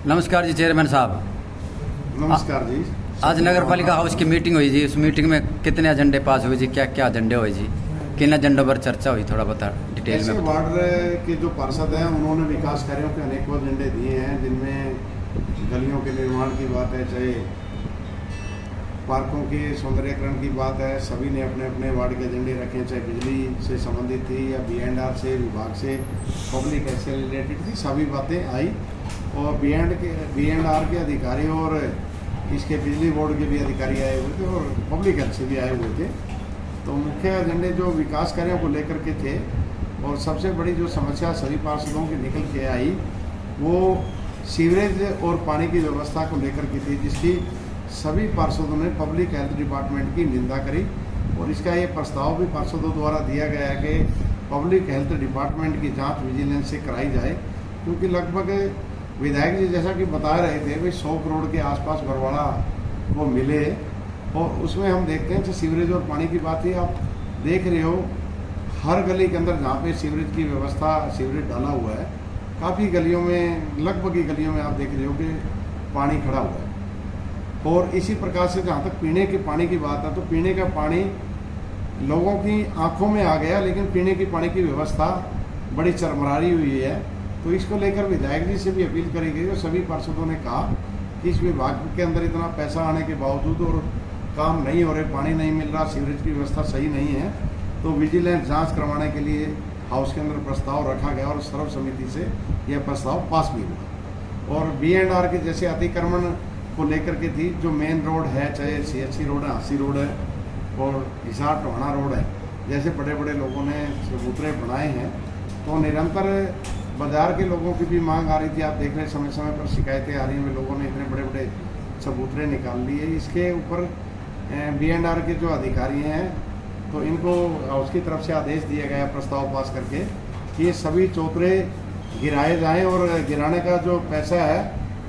नमस्कार जी चेयरमैन साहब। नमस्कार जी। आज नगर पालिका हाउस की मीटिंग हुई जी। उस मीटिंग में कितने एजेंडे पास हुए जी? क्या क्या एजेंडे हुए जी? किन एजेंडों पर चर्चा हुई? थोड़ा बता डिटेल ऐसे में। वार्ड के जो पार्षद हैं उन्होंने विकास कार्यों के अनेकों एजेंडे दिए हैं, जिनमें गलियों के निर्माण की बात है, चाहे पार्कों के सौंदर्यकरण की बात है। सभी ने अपने अपने वार्ड के एजेंडे रखे, चाहे बिजली से संबंधित थी या B&R से विभाग से पब्लिक हेल्थ से रिलेटेड थी, सभी बातें आई। और B&R के अधिकारी और इसके बिजली बोर्ड के भी अधिकारी आए हुए थे और पब्लिक हेल्थ से भी आए हुए थे। तो मुख्य एजेंडे जो विकास कार्यों को लेकर के थे और सबसे बड़ी जो समस्या सभी पार्षदों की निकल के आई वो सीवरेज और पानी की व्यवस्था को लेकर के थी, जिसकी सभी पार्षदों ने पब्लिक हेल्थ डिपार्टमेंट की निंदा करी। और इसका ये प्रस्ताव भी पार्षदों द्वारा दिया गया है कि पब्लिक हेल्थ डिपार्टमेंट की जांच विजिलेंस से कराई जाए, क्योंकि लगभग विधायक जी जैसा कि बता रहे थे भाई 100 करोड़ के आसपास बरवाड़ा को मिले। और उसमें हम देखते हैं कि सीवरेज और पानी की बात ही आप देख रहे हो, हर गली के अंदर जहाँ पे सीवरेज की व्यवस्था सीवरेज डाला हुआ है, काफ़ी गलियों में, लगभग ही गलियों में आप देख रहे हो कि पानी खड़ा हुआ है। और इसी प्रकार से जहाँ तक पीने के पानी की बात है, तो पीने का पानी लोगों की आंखों में आ गया, लेकिन पीने की पानी की व्यवस्था बड़ी चरमराई हुई है। तो इसको लेकर विधायक जी से भी अपील करी गई और सभी पार्षदों ने कहा कि इस विभाग के अंदर इतना पैसा आने के बावजूद और काम नहीं हो रहे, पानी नहीं मिल रहा, सीवरेज की व्यवस्था सही नहीं है, तो विजिलेंस जांच करवाने के लिए हाउस के अंदर प्रस्ताव रखा गया और सर्वसम्मति से यह प्रस्ताव पास भी हुआ। और B&R के जैसे अतिक्रमण को लेकर के थी, जो मेन रोड है, चाहे CHC रोड है, हांसी रोड है और हिसार टोहाना रोड है, जैसे बड़े बड़े लोगों ने चबूतरे बनाए हैं, तो निरंतर बाजार के लोगों की भी मांग आ रही थी। आप देख रहे समय समय पर शिकायतें आ रही हैं, लोगों ने इतने बड़े बड़े चबूतरे निकाल लिए। इसके ऊपर B&R के जो अधिकारी हैं तो इनको उसकी तरफ से आदेश दिया गया प्रस्ताव पास करके कि ये सभी चौतरे गिराए जाएं और गिराने का जो पैसा है,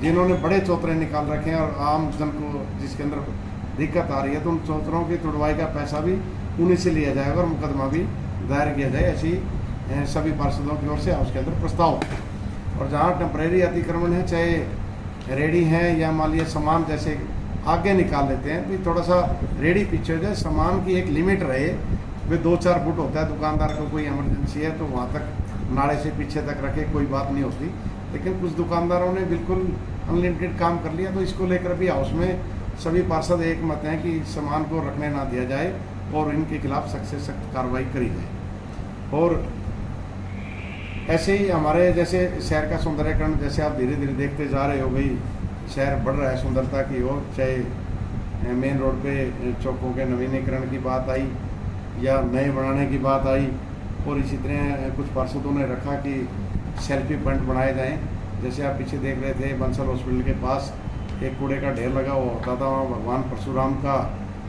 जिन्होंने बड़े चौतरे निकाल रखे हैं और आम जन को जिसके अंदर दिक्कत आ रही है, तो उन चौतरों की तुड़वाई का पैसा भी उन्हीं से लिया जाएगा और मुकदमा भी दायर किया जाए। ऐसी सभी पार्षदों की ओर से उसके अंदर प्रस्ताव। और जहाँ टेम्परेरी अतिक्रमण है, चाहे रेडी हैं या मान लिया सामान जैसे आगे निकाल लेते हैं, तो थोड़ा सा रेडी पीछे हो जाए, सामान की एक लिमिट रहे। वे 2-4 फुट होता है, दुकानदार को कोई इमरजेंसी है तो वहाँ तक नाले से पीछे तक रखे, कोई बात नहीं होती। लेकिन कुछ दुकानदारों ने बिल्कुल अनलिमिटेड काम कर लिया, तो इसको लेकर भी हाउस में सभी पार्षद एक मत हैं कि सामान को रखने ना दिया जाए और इनके खिलाफ सख्त से सख्त कार्रवाई करी जाए। और ऐसे ही हमारे जैसे शहर का सौंदर्यकरण, जैसे आप धीरे धीरे देखते जा रहे हो भाई, शहर बढ़ रहा है सुंदरता की ओर, चाहे मेन रोड पे चौकों के नवीनीकरण की बात आई या नए बनाने की बात आई। और इसी तरह कुछ पार्षदों ने रखा कि सेल्फी पॉइंट बनाए जाएं। जैसे आप पीछे देख रहे थे, बंसल हॉस्पिटल के पास एक कूड़े का ढेर लगा हुआ होता था, वहाँ भगवान परशुराम का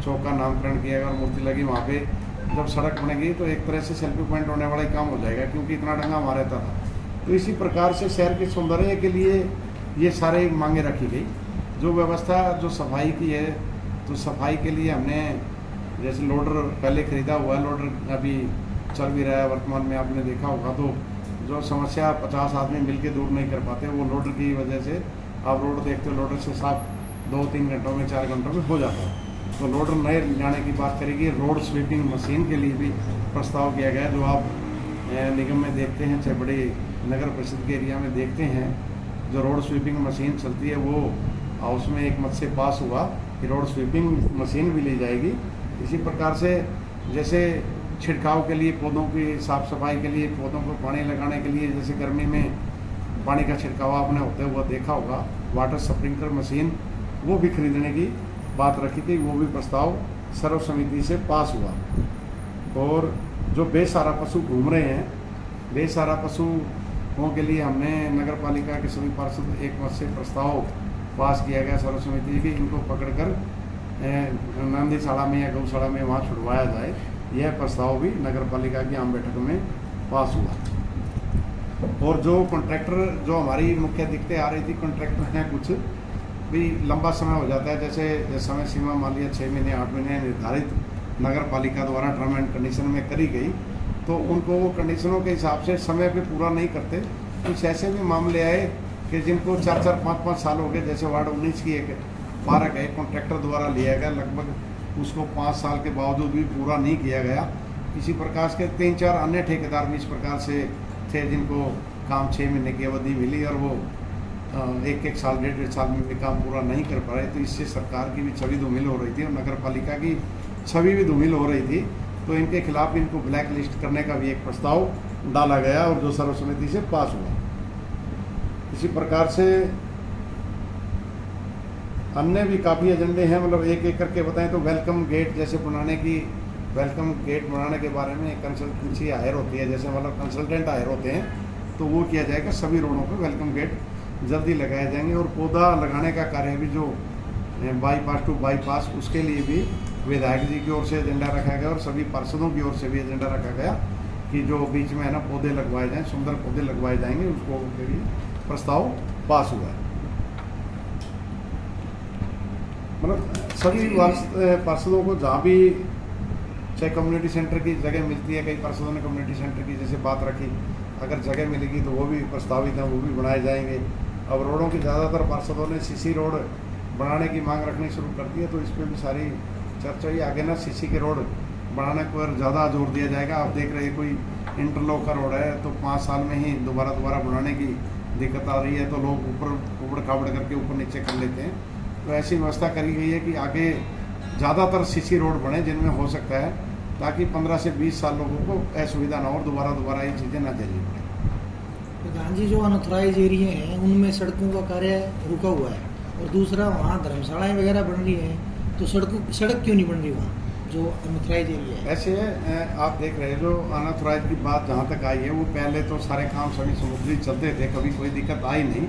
चौक का नामकरण किया गया और मूर्ति लगी वहाँ पे। जब सड़क बनेगी तो एक तरह से सेल्फी पॉइंट होने वाला ही काम हो जाएगा, क्योंकि इतना डंगा वहाँ रहता था। तो इसी प्रकार से शहर के सौंदर्य के लिए ये सारे मांगे रखी गई। जो व्यवस्था जो सफाई की है, तो सफाई के लिए हमने जैसे लोडर पहले खरीदा हुआ है, लोडर अभी चल भी रहा है वर्तमान में, आपने देखा होगा। तो जो समस्या 50 आदमी मिलके दूर नहीं कर पाते, वो लोडर की वजह से आप रोड देखते हो, लोडर से साफ 2-3 घंटों में, 4 घंटों में हो जाता है। तो लोडर नए लाने की बात करेगी। रोड स्वीपिंग मशीन के लिए भी प्रस्ताव किया गया, जो आप निगम में देखते हैं, चाहे बड़े नगर परिषद के एरिया में देखते हैं, जो रोड स्वीपिंग मशीन चलती है, वो हाउस में एक मत से पास हुआ कि रोड स्वीपिंग मशीन भी ली जाएगी। इसी प्रकार से जैसे छिड़काव के लिए, पौधों की साफ सफाई के लिए, पौधों को पानी लगाने के लिए, जैसे गर्मी में पानी का छिड़काव आपने होते हुआ देखा होगा, वाटर स्प्रिंकलर मशीन, वो भी खरीदने की बात रखी थी। वो भी प्रस्ताव सर्वसम्मति से पास हुआ। और जो बेसहारा पशु घूम रहे हैं, बेसहारा पशुओं के लिए हमने नगर पालिका के सभी पार्षद एक मत से प्रस्ताव पास किया गया सर्वसम्मति की, इनको पकड़कर नांदीशाला में या गौशाला में वहाँ छुड़वाया जाए। यह प्रस्ताव भी नगर पालिका की आम बैठक में पास हुआ। और जो कॉन्ट्रैक्टर, जो हमारी मुख्य दिक्कतें आ रही थी, कॉन्ट्रैक्टर हैं कुछ भी लंबा समय हो जाता है, जैसे समय सीमा मान लिया 6 महीने 8 महीने निर्धारित नगर पालिका द्वारा टर्म एंड कंडीशन में करी गई, तो उनको वो कंडीशनों के हिसाब से समय पे पूरा नहीं करते। कुछ ऐसे भी मामले आए कि जिनको 4-4, 5-5 साल हो गए, जैसे वार्ड 19 की एक पार्क है, कॉन्ट्रैक्टर द्वारा लिया गया, लगभग उसको 5 साल के बावजूद भी पूरा नहीं किया गया। इसी प्रकार के 3-4 अन्य ठेकेदार भी इस प्रकार से थे जिनको काम 6 महीने की अवधि मिली और वो 1-1 साल 1.5 साल में भी काम पूरा नहीं कर पा रहे। तो इससे सरकार की भी छवि धूमिल हो रही थी और नगर पालिका की छवि भी धूमिल हो रही थी। तो इनके खिलाफ इनको ब्लैक लिस्ट करने का भी एक प्रस्ताव डाला गया और जो सर्वसम्मति से पास हुआ। इसी प्रकार से अन्य भी काफ़ी एजेंडे हैं, मतलब एक एक करके बताएं तो वेलकम गेट जैसे बनाने की, वेलकम गेट बनाने के बारे में कंसल्टेंसी हायर होती है, जैसे मतलब कंसल्टेंट हायर होते हैं, तो वो किया जाएगा। सभी रोडों पे वेलकम गेट जल्दी लगाए जाएंगे और पौधा लगाने का कार्य भी जो बाईपास टू बाईपास, उसके लिए भी विधायक जी की ओर से एजेंडा रखा गया और सभी पार्षदों की ओर से भी एजेंडा रखा गया कि जो बीच में है ना पौधे लगवाए जाएं, सुंदर पौधे लगवाए जाएंगे, उसको के लिए प्रस्ताव पास हुआ है। मतलब सभी पार्षदों को जहाँ भी चाहे कम्युनिटी सेंटर की जगह मिलती है, कई पार्षदों ने कम्युनिटी सेंटर की जैसे बात रखी, अगर जगह मिलेगी तो वो भी प्रस्तावित हैं, वो भी बनाए जाएंगे। अब रोडों की ज़्यादातर पार्षदों ने सीसी रोड बनाने की मांग रखनी शुरू कर दी है, तो इस पर भी सारी चर्चा ही आगे ना सीसी के रोड बढ़ाने पर ज़्यादा जोर दिया जाएगा। आप देख रहे हैं कोई इंटरलॉक का रोड है तो 5 साल में ही दोबारा बनाने की दिक्कत आ रही है, तो लोग ऊपर उबड़ खाबड़ करके ऊपर नीचे कर लेते हैं। तो ऐसी व्यवस्था करी गई है कि आगे ज़्यादातर सीसी रोड बने जिनमें हो सकता है, ताकि 15 से 20 साल लोगों को असुविधा ना हो और दोबारा ये चीज़ें ना झेलनी पड़े। प्रधान जी, जो अनऑथराइज एरिया हैं उनमें सड़कों का कार्य रुका हुआ है और दूसरा वहाँ धर्मशालाएं वगैरह बन रही हैं, तो सड़क क्यों नहीं बन रही वहाँ जो अनऑथराइज एरिया है? ऐसे आप देख रहे हैं जो अनऑथराइज की बात जहाँ तक आई है, वो पहले तो सारे काम सभी समुद्री चलते थे, कभी कोई दिक्कत आई नहीं।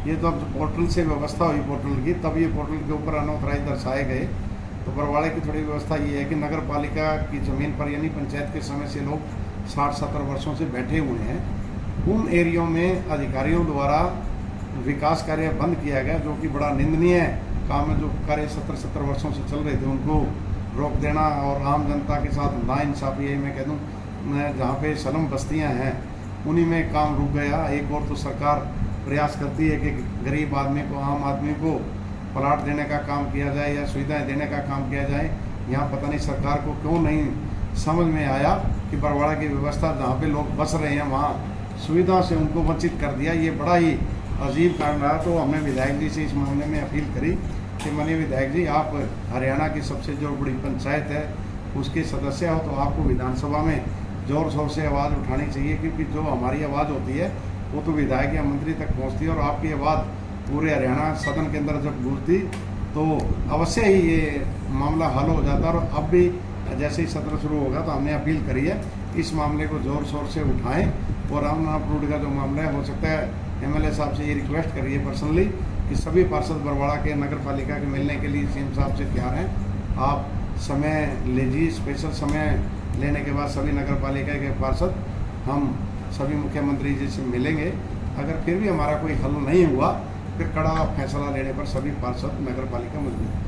ये तो अब पोर्टल से व्यवस्था हुई पोर्टल की, तब ये पोर्टल के ऊपर अनऑथराइज दर्शाए गए। तो बरवाड़े की थोड़ी व्यवस्था ये है कि नगर पालिका की ज़मीन पर यानी पंचायत के समय से लोग 60-70 वर्षों से बैठे हुए हैं। उन एरियो में अधिकारियों द्वारा विकास कार्य बंद किया गया, जो कि बड़ा निंदनीय काम है। जो कार्य 70 वर्षों से चल रहे थे उनको रोक देना और आम जनता के साथ नाइंसाफ़ी है, मैं कह दूँ, जहाँ पे स्लम बस्तियाँ हैं उन्हीं में काम रुक गया। एक और तो सरकार प्रयास करती है कि गरीब आदमी को, आम आदमी को प्लाट देने का काम किया जाए या सुविधाएं देने का काम किया जाए। यहाँ पता नहीं सरकार को क्यों नहीं समझ में आया कि बरवाड़ा की व्यवस्था जहाँ पे लोग बस रहे हैं वहाँ सुविधा से उनको वंचित कर दिया। ये बड़ा ही अजीब कारण रहा। तो हमने विधायक जी से इस मामले में अपील करी कि माननीय विधायक जी, आप हरियाणा की सबसे जो बड़ी पंचायत है उसके सदस्य हो, तो आपको विधानसभा में ज़ोर शोर से आवाज़ उठानी चाहिए, क्योंकि जो हमारी आवाज़ होती है वो तो विधायक या मंत्री तक पहुंचती है और आपकी आवाज़ पूरे हरियाणा सदन के अंदर जब गूंजती तो अवश्य ही ये मामला हल हो जाता। और अब भी जैसे ही सत्र शुरू होगा तो हमने अपील करी है इस मामले को ज़ोर शोर से उठाएं। और राम अप्रूव्ड का जो मामला है, हो सकता है MLA साहब से ये रिक्वेस्ट करिए पर्सनली कि सभी पार्षद बरवाड़ा के नगर पालिका के मिलने के लिए CM साहब से तैयार हैं। आप समय लीजिए, स्पेशल समय लेने के बाद सभी नगर पालिका के पार्षद हम सभी मुख्यमंत्री जी से मिलेंगे। अगर फिर भी हमारा कोई हल नहीं हुआ, फिर कड़ा फैसला लेने पर सभी पार्षद नगर पालिका मजबूर है।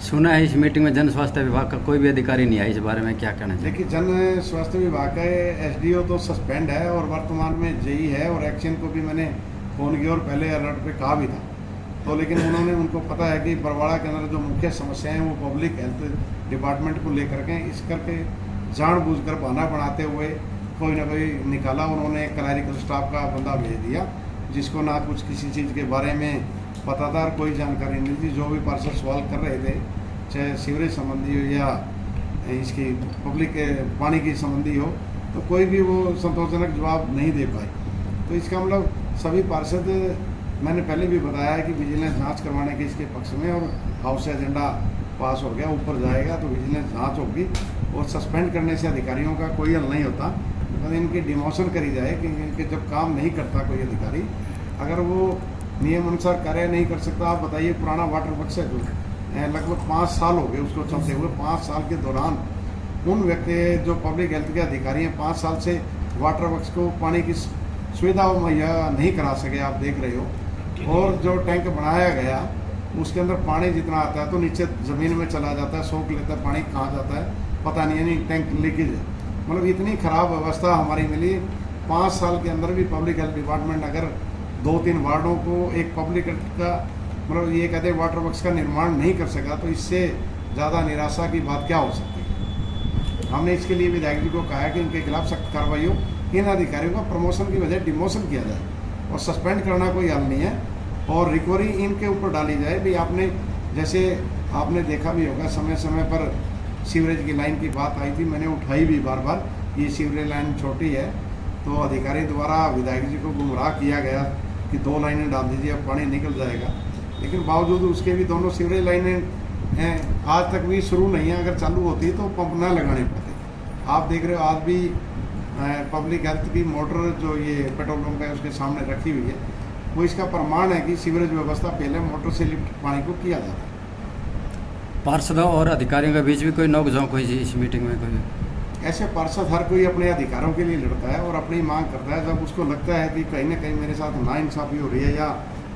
सुना है इस मीटिंग में जन स्वास्थ्य विभाग का कोई भी अधिकारी नहीं आया, इस बारे में क्या कहना चाहिए? देखिए, जन स्वास्थ्य विभाग का SDO तो सस्पेंड है और वर्तमान में JE है, और एक्शन को भी मैंने फ़ोन किया और पहले अलर्ट पे कहा भी था। तो लेकिन उन्होंने, उनको पता है कि बरवाड़ा के अंदर जो मुख्य समस्या है वो पब्लिक हेल्थ डिपार्टमेंट को लेकर के, इस करके जानबूझकर बहाना बनाते हुए कोई ना कोई निकाला। उन्होंने क्लैरिकल स्टाफ का बंदा भेज दिया जिसको ना कुछ किसी चीज़ के बारे में पता था और कोई जानकारी नहीं थी। जो भी पार्षद सवाल कर रहे थे, चाहे सीवरेज संबंधी हो या इसकी पब्लिक पानी की संबंधी हो, तो कोई भी वो संतोषजनक जवाब नहीं दे पाए। तो इसका मतलब सभी पार्षद, मैंने पहले भी बताया है कि विजिलेंस जांच करवाने के इसके पक्ष में, और हाउस से एजेंडा पास हो गया, ऊपर जाएगा तो विजिलेंस जांच होगी। और सस्पेंड करने से अधिकारियों का कोई हल नहीं होता, तो इनकी डिमोशन करी जाए कि जब काम नहीं करता कोई अधिकारी, अगर वो नियम अनुसार कार्य नहीं कर सकता। आप बताइए, पुराना वाटर वर्क्स है जो लगभग 5 साल हो गए उसको चलते हुए, 5 साल के दौरान उन व्यक्ति जो पब्लिक हेल्थ के अधिकारी हैं 5 साल से वाटर वर्क्स को पानी की सुविधा मुहैया नहीं करा सके। आप देख रहे हो, और जो टैंक बनाया गया उसके अंदर पानी जितना आता है तो नीचे ज़मीन में चला जाता है, सोख लेता है, पानी कहाँ जाता है पता नहीं, यानी टैंक लीकेज है। मतलब इतनी ख़राब व्यवस्था हमारी मिली। 5 साल के अंदर भी पब्लिक हेल्थ डिपार्टमेंट अगर 2-3 वार्डों को एक पब्लिक का मतलब ये कहते हैं वाटर वर्क्स का निर्माण नहीं कर सका, तो इससे ज़्यादा निराशा की बात क्या हो सकती है। हमने इसके लिए विधायक जी को कहा है कि इनके खिलाफ सख्त कार्रवाई हो, इन अधिकारियों का प्रमोशन की बजाय डिमोशन किया जाए और सस्पेंड करना कोई हल नहीं है, और रिकवरी इनके ऊपर डाली जाए। भी आपने जैसे आपने देखा भी होगा समय समय पर सीवरेज की लाइन की बात आई थी, मैंने उठाई भी बार बार, ये सीवरेज लाइन छोटी है तो अधिकारी द्वारा विधायक जी को गुमराह किया गया कि 2 लाइनें डाल दीजिए अब पानी निकल जाएगा, लेकिन बावजूद उसके भी दोनों सीवरेज लाइनें हैं आज तक भी शुरू नहीं है। अगर चालू होती तो पंप ना लगाने पड़ते। आप देख रहे हो आज भी पब्लिक हेल्थ की मोटर जो ये पेट्रोल पंप है उसके सामने रखी हुई है, वो इसका प्रमाण है कि सीवरेज व्यवस्था पहले मोटर से लिफ्ट पानी को किया जाता है। पार्षदों और अधिकारियों के बीच भी कोई नोकझोंक हुई थी इस मीटिंग में? कोई ऐसे पार्षद हर कोई अपने अधिकारों के लिए लड़ता है और अपनी मांग करता है। जब उसको लगता है कि कहीं ना कहीं मेरे साथ नाइंसाफ़ी हो रही है या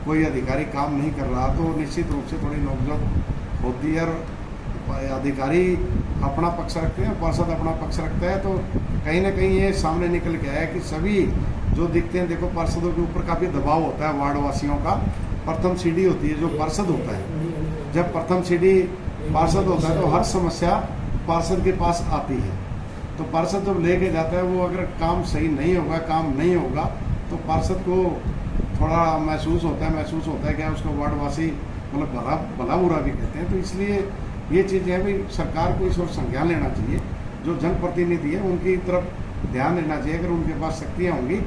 कोई अधिकारी काम नहीं कर रहा, तो निश्चित रूप से थोड़ी नोकझोंक होती है। और अधिकारी अपना पक्ष रखते हैं, पार्षद अपना पक्ष रखता है, तो कहीं ना कहीं ये सामने निकल के आया है कि सभी जो दिखते हैं, देखो पार्षदों के ऊपर काफ़ी दबाव होता है वार्ड वासियों का। प्रथम सीढ़ी होती है जो पार्षद होता है, जब प्रथम सीढ़ी पार्षद होता है तो हर समस्या पार्षद के पास आती है। तो पार्षद जब लेके जाता है, वो अगर काम सही नहीं होगा, काम नहीं होगा, तो पार्षद को थोड़ा महसूस होता है क्या उसको वार्डवासी मतलब भला बुरा भी कहते हैं। तो इसलिए ये चीज़ें भी सरकार को इस ओर संज्ञान लेना चाहिए। जो जनप्रतिनिधि है उनकी तरफ ध्यान देना चाहिए। अगर उनके पास शक्तियाँ होंगी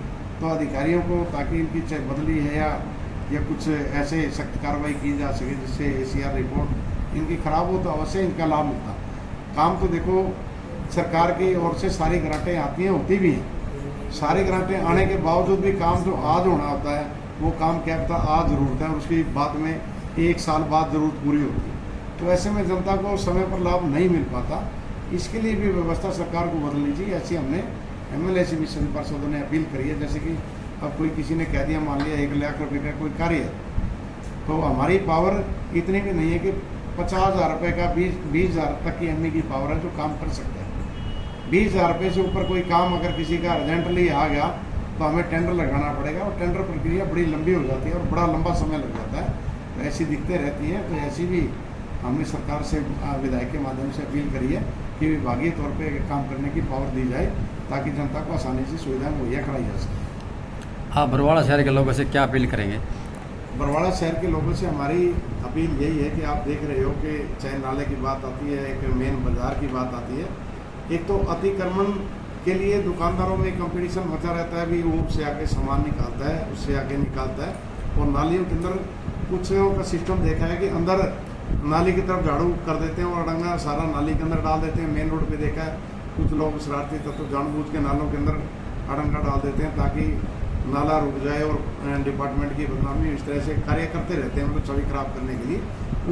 तो अधिकारियों को, ताकि इनकी चाहे बदली है या कुछ ऐसे सख्त कार्रवाई की जा सके जिससे ACR रिपोर्ट इनकी खराब हो तो अवश्य इनका लाभ मिलता। काम तो देखो सरकार की ओर से सारी ग्रांटें आती हैं, होती भी हैं। सारी ग्रांटें आने के बावजूद भी काम जो आज होना होता है वो काम क्या पता आज ज़रूरत है और उसकी बाद में 1 साल बाद ज़रूरत पूरी होती है। तो ऐसे में जनता को समय पर लाभ नहीं मिल पाता। इसके लिए भी व्यवस्था सरकार को बदलनी चाहिए। ऐसी हमने MLA से भी सभी पार्षदों ने अपील करी है। जैसे कि अब कोई किसी ने कह दिया, मान लिया 1 लाख रुपये का कोई कार्य है, तो हमारी पावर इतनी भी नहीं है कि 50,000 रुपये का 20,000 तक की ME की पावर है जो काम कर सकता है। 20,000 रुपये से ऊपर कोई काम अगर किसी का अर्जेंटली आ गया तो हमें टेंडर लगाना पड़ेगा और टेंडर प्रक्रिया बड़ी लंबी हो जाती है और बड़ा लंबा समय लग जाता है। तो ऐसी दिक्कतें रहती हैं। तो ऐसी भी हमने सरकार से विधायक के माध्यम से अपील करी है कि विभागीय तौर पे काम करने की पावर दी जाए ताकि जनता को आसानी से सुविधाएं मुहैया कराई जा सके। आप बरवाड़ा शहर के लोगों से क्या अपील करेंगे? बरवाड़ा शहर के लोगों से हमारी अपील यही है कि आप देख रहे हो कि चाहे नाले की बात आती है, एक मेन बाजार की बात आती है, एक तो अतिक्रमण के लिए दुकानदारों में कंपटीशन मचा रहता है, भी वो उससे आके सामान निकालता है, उससे आगे निकालता है। और नालियों के अंदर कुछ का सिस्टम देखा है कि अंदर नाली की तरफ झाड़ू कर देते हैं और अड़ंगा सारा नाली के अंदर डाल देते हैं। मेन रोड पे देखा है कुछ लोग शरारती तत्व तो जानबूझ के नालों के अंदर अड़ंगा डाल देते हैं ताकि नाला रुक जाए और डिपार्टमेंट की बदनामी इस तरह से कार्य करते रहते हैं, मतलब छवि खराब करने के लिए।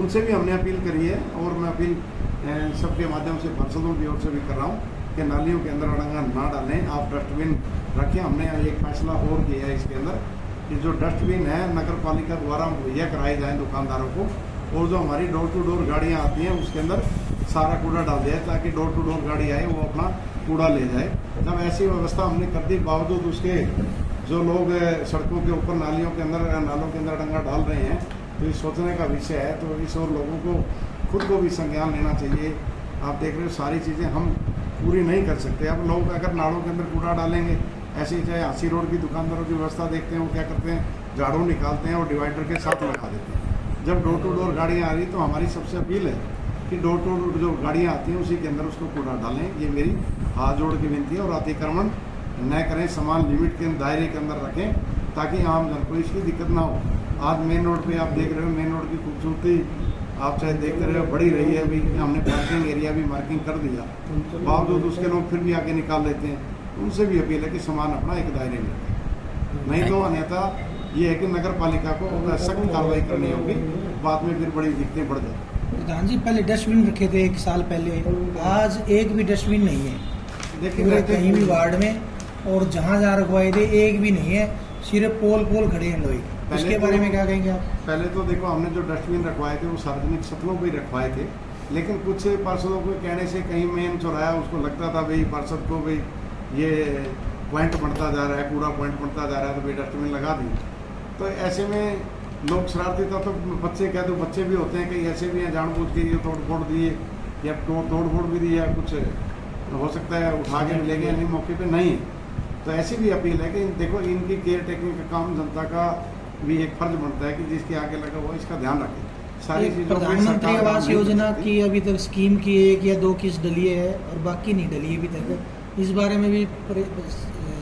उनसे भी हमने अपील करी है और मैं अपील सबके माध्यम से पार्षदों की ओर से भी कर रहा हूँ कि नालियों के अंदर अड़ंगा ना डालें, आप डस्टबिन रखें। हमने एक फैसला और किया है इसके अंदर कि जो डस्टबिन है नगर पालिका द्वारा मुहैया कराए जाएँ दुकानदारों को, और जो हमारी डोर टू डोर गाड़ियाँ आती हैं उसके अंदर सारा कूड़ा डाल दिया ताकि डोर टू डोर गाड़ी आए वो अपना कूड़ा ले जाए। जब ऐसी व्यवस्था हमने कर दी, बावजूद उसके जो लोग सड़कों के ऊपर नालों के अंदर डंगा डाल रहे हैं, तो ये सोचने का विषय है। तो इस और लोगों को खुद को भी संज्ञान लेना चाहिए। आप देख रहे हो सारी चीज़ें हम पूरी नहीं कर सकते। अब लोग अगर नालों के अंदर कूड़ा डालेंगे, ऐसे ही चाहे हांसी रोड की दुकानदारों की व्यवस्था देखते हैं, वो क्या करते हैं, झाड़ू निकालते हैं और डिवाइडर के साथ लगा देते हैं। जब डोर टू डोर गाड़ियाँ आ रही तो हमारी सबसे अपील है कि डोर टू डोर जो गाड़ियाँ आती हैं उसी के अंदर उसको कूड़ा डालें। ये मेरी हाथ जोड़ की विनती है। और अतिक्रमण न करें, समान लिमिट के दायरे के अंदर रखें ताकि आम जन को इसकी दिक्कत ना हो। आज मेन रोड पे आप देख रहे हो, मेन रोड की खूबसूरती आप चाहे देखते रहे बढ़ी रही है। अभी हमने पार्किंग एरिया भी मार्किंग कर दिया, बावजूद उसके लोग फिर भी आगे निकाल लेते हैं। उनसे भी अपील है कि सामान अपना एक दायरे में रखें, नहीं तो अन्यथा ये है कि नगर पालिका को सख्त कार्रवाई करनी होगी, बाद में फिर बड़ी दिक्कतें बढ़ जाती। प्रधान जी, पहले डस्टबिन रखे थे 1 साल पहले, आज एक भी डस्टबिन नहीं है देखिए कहीं भी वार्ड में, और जहाँ जहाँ रखवाए थे एक भी नहीं है, सिर्फ पोल खड़े हैं लोग। इसके बारे में क्या कहेंगे आप? पहले तो देखो हमने जो डस्टबिन रखवाए थे वो सार्वजनिक स्थलों पर ही रखवाए थे, लेकिन कुछ पार्षदों को कहने से कहीं मेन चौराया उसको लगता था भाई पार्षद को भाई ये पॉइंट बढ़ता जा रहा है, कूड़ा पॉइंट बढ़ता जा रहा है, तो भाई डस्टबिन लगा दी। तो ऐसे में लोग शरारती था, तो बच्चे कह दो, बच्चे भी होते हैं, कई ऐसे भी हैं जानबूझ के ये तोड़ फोड़ दिए या तोड़ फोड़ भी दी, या कुछ हो सकता है उठा के भी ले गए, नहीं मौके पे नहीं। तो ऐसी भी अपील है कि देखो इनकी केयर टेकिंग का काम जनता का भी एक फर्ज बनता है कि जिसके आगे लगा हुआ इसका ध्यान रखें। सारी चीज़ों पे प्रधानमंत्री सरकार आवास नहीं योजना कर सकती। की अभी तक स्कीम की 1 या 2 किस्त डली है और बाकी नहीं डली अभी तक। इस बारे में भी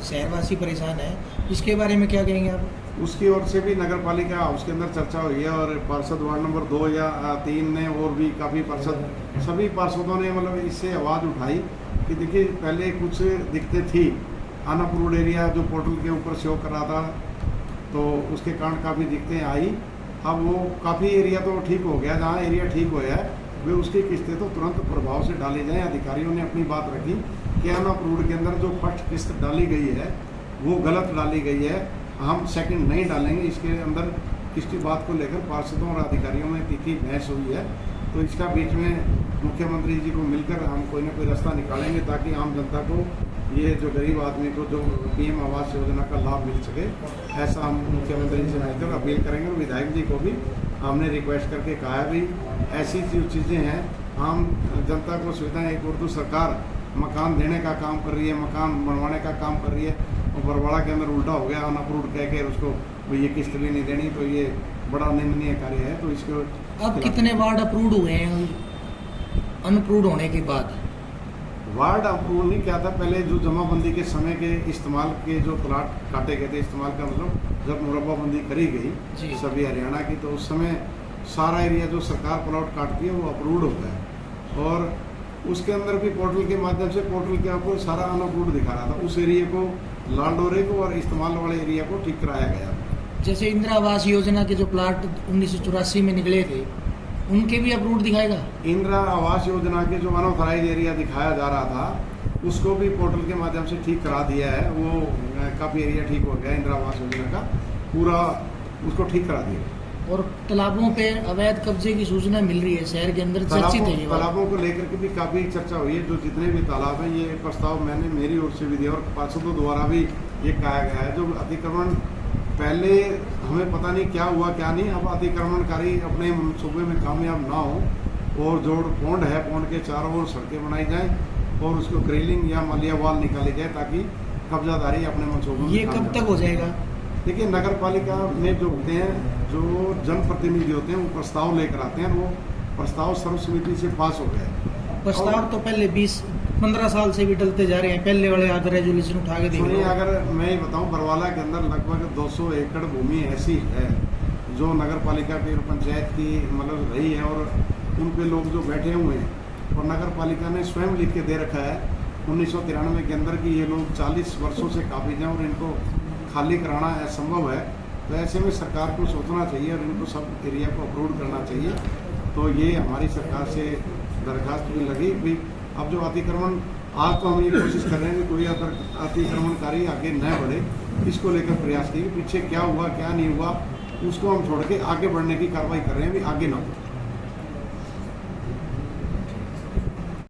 शहरवासी परेशान है, इसके बारे में क्या कहेंगे आप? उसकी ओर से भी नगर पालिका हाउस के अंदर चर्चा हुई है और पार्षद वार्ड नंबर 2 या 3 ने और भी काफ़ी पार्षद, सभी पार्षदों ने मतलब इससे आवाज़ उठाई कि देखिए पहले कुछ दिक्कतें थी, अनअप्रूव्ड एरिया जो पोर्टल के ऊपर शो कर रहा था, तो उसके कारण काफ़ी दिक्कतें आई। अब वो काफ़ी एरिया तो ठीक हो गया, जहाँ एरिया ठीक हो गया है वे उसकी किस्तें तो तुरंत प्रभाव से डाली जाएँ। अधिकारियों ने अपनी बात रखी कि अनअप्रूव्ड के अंदर जो फर्स्ट किस्त डाली गई है वो गलत डाली गई है, हम सेकंड नहीं डालेंगे। इसके अंदर इसकी बात को लेकर पार्षदों और अधिकारियों में तीखी बहस हुई है, तो इसका बीच में मुख्यमंत्री जी को मिलकर हम कोई ना कोई रास्ता निकालेंगे ताकि आम जनता को, ये जो गरीब आदमी को जो पीएम आवास योजना का लाभ मिल सके, ऐसा हम मुख्यमंत्री जी से मिलकर अपील करेंगे। और विधायक जी को भी हमने रिक्वेस्ट करके कहा है भी ऐसी जो चीज़ें हैं आम जनता को सुविधाएं, एक उर्दू सरकार मकान देने का काम कर रही है, मकान बनवाने का काम कर रही है, और बरवाड़ा के अंदर उल्टा हो गया, अनअप्रूव्ड कह के उसको ये किस्त भी नहीं देनी, तो ये बड़ा निंदनीय कार्य है। तो इसको अब कितने वार्ड अप्रूव्ड हुए हैं अनअप्रूव्ड होने के बाद? वार्ड अप्रूव नहीं किया था, पहले जो जमाबंदी के समय के इस्तेमाल के जो प्लाट काटे गए थे, इस्तेमाल का मतलब जब मुरब्बाबंदी करी जी। गई सभी हरियाणा की, तो उस समय सारा एरिया जो सरकार प्लॉट काटती है वो अप्रूव्ड होता है, और उसके अंदर भी पोर्टल के माध्यम से पोर्टल के आपको सारा अनअप्रूव्ड दिखा रहा था। उस एरिया को, लाल डोरे को और इस्तेमाल वाले एरिया को ठीक कराया गया। जैसे इंदिरा आवास योजना के जो प्लाट 1984 में निकले थे उनके भी अप्रूव्ड दिखाएगा? इंदिरा आवास योजना के जो अनऑथराइज एरिया दिखाया जा रहा था उसको भी पोर्टल के माध्यम से ठीक करा दिया है, वो काफ़ी एरिया ठीक हो गया। इंदिरा आवास योजना का पूरा उसको ठीक करा दिया। और तालाबों पे अवैध कब्जे की सूचना मिल रही है शहर के अंदर, चर्चित है ये बात। तालाबों को लेकर के भी काफ़ी चर्चा हुई है। जो जितने भी तालाब हैं, ये प्रस्ताव मैंने मेरी ओर से भी दिया और पार्षदों द्वारा भी ये कहा गया है। जो अतिक्रमण पहले हमें पता नहीं क्या हुआ क्या नहीं, अब अतिक्रमणकारी अपने सूबे में कामयाब ना हो और जो पौंड है, पौंड के चारों ओर सड़कें बनाई जाएं और उसको ग्रिलिंग या मलिया वाल निकाली जाए ताकि कब्जादारी अपने मनसूबों में। ये कब तक हो जाएगा? देखिए, नगर पालिका में जो होते हैं, जो जनप्रतिनिधि होते हैं, वो प्रस्ताव लेकर आते हैं, वो प्रस्ताव सर्वसम्मति से पास हो गए। प्रस्ताव तो पहले 20-15 साल से भी डलते जा रहे हैं, पहले वाले आगे रेजोल्यूशन उठा के सुनिए, देंगे। अगर मैं ये बताऊं, बरवाला के अंदर लगभग 200 एकड़ भूमि ऐसी है जो नगर पालिका की और पंचायत की मतलब रही है, और उन पे लोग जो बैठे हुए हैं, और नगर पालिका ने स्वयं लिख के दे रखा है 1993 के अंदर कि ये लोग 40 वर्षों से काबिज हैं और इनको खाली कराना असंभव है। तो ऐसे में सरकार को सोचना चाहिए और इनको सब एरिया को अप्रूव करना चाहिए। तो ये हमारी सरकार से दरखास्त भी लगी भी। अब जो अतिक्रमण, आज तो हम ये कोशिश कर रहे हैं कि कोई अतिक्रमणकारी आगे न बढ़े, इसको लेकर प्रयास किए। पीछे क्या हुआ क्या नहीं हुआ उसको हम छोड़ के आगे बढ़ने की कार्रवाई कर रहे हैं भी आगे ना हो।